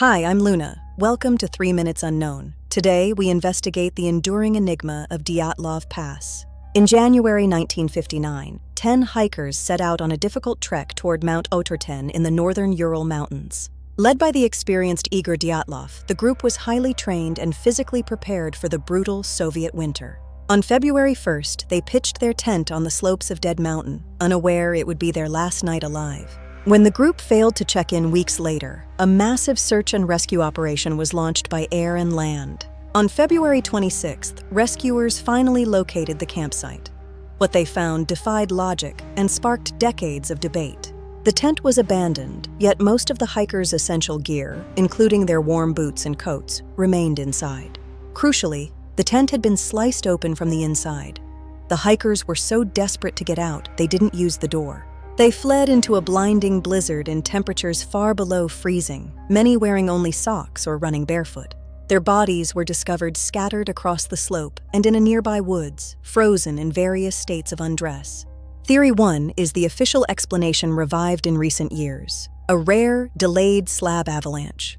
Hi, I'm Luna. Welcome to 3 Minutes Unknown. Today, we investigate the enduring enigma of Dyatlov Pass. In January 1959, 10 hikers set out on a difficult trek toward Mount Oterten in the northern Ural Mountains. Led by the experienced Igor Dyatlov, the group was highly trained and physically prepared for the brutal Soviet winter. On February 1st, they pitched their tent on the slopes of Dead Mountain, unaware it would be their last night alive. When the group failed to check in weeks later, a massive search and rescue operation was launched by air and land. On February 26th, rescuers finally located the campsite. What they found defied logic and sparked decades of debate. The tent was abandoned, yet most of the hikers' essential gear, including their warm boots and coats, remained inside. Crucially, the tent had been sliced open from the inside. The hikers were so desperate to get out, they didn't use the door. They fled into a blinding blizzard in temperatures far below freezing, many wearing only socks or running barefoot. Their bodies were discovered scattered across the slope and in a nearby woods, frozen in various states of undress. Theory 1 is the official explanation revived in recent years: a rare, delayed slab avalanche.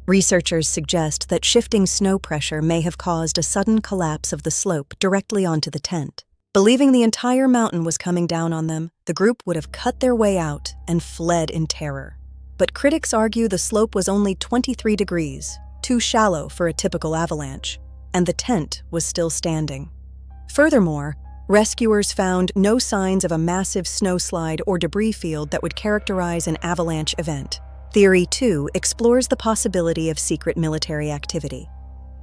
Researchers suggest that shifting snow pressure may have caused a sudden collapse of the slope directly onto the tent. Believing the entire mountain was coming down on them, the group would have cut their way out and fled in terror. But critics argue the slope was only 23 degrees, too shallow for a typical avalanche, and the tent was still standing. Furthermore, rescuers found no signs of a massive snowslide or debris field that would characterize an avalanche event. Theory 2 explores the possibility of secret military activity.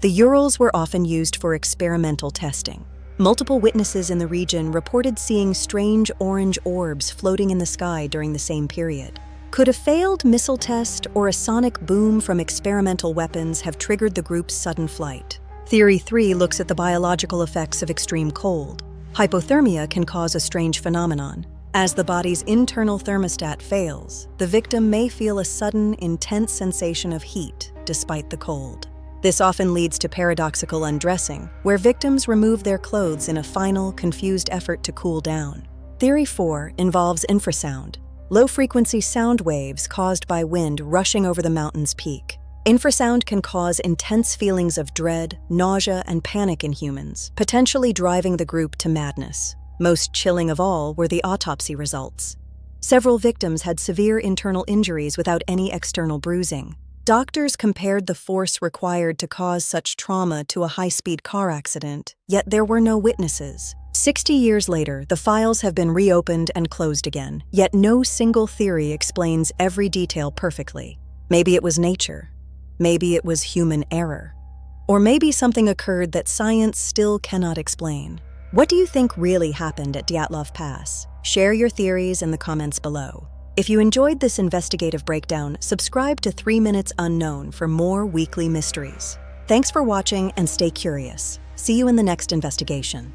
The Urals were often used for experimental testing. Multiple witnesses in the region reported seeing strange orange orbs floating in the sky during the same period. Could a failed missile test or a sonic boom from experimental weapons have triggered the group's sudden flight? Theory 3 looks at the biological effects of extreme cold. Hypothermia can cause a strange phenomenon. As the body's internal thermostat fails, the victim may feel a sudden, intense sensation of heat despite the cold. This often leads to paradoxical undressing, where victims remove their clothes in a final, confused effort to cool down. Theory 4 involves infrasound, low-frequency sound waves caused by wind rushing over the mountain's peak. Infrasound can cause intense feelings of dread, nausea, and panic in humans, potentially driving the group to madness. Most chilling of all were the autopsy results. Several victims had severe internal injuries without any external bruising. Doctors compared the force required to cause such trauma to a high-speed car accident, yet there were no witnesses. 60 years later, the files have been reopened and closed again, yet no single theory explains every detail perfectly. Maybe it was nature. Maybe it was human error. Or maybe something occurred that science still cannot explain. What do you think really happened at Dyatlov Pass? Share your theories in the comments below. If you enjoyed this investigative breakdown, subscribe to 3 Minutes Unknown for more weekly mysteries. Thanks for watching and stay curious. See you in the next investigation.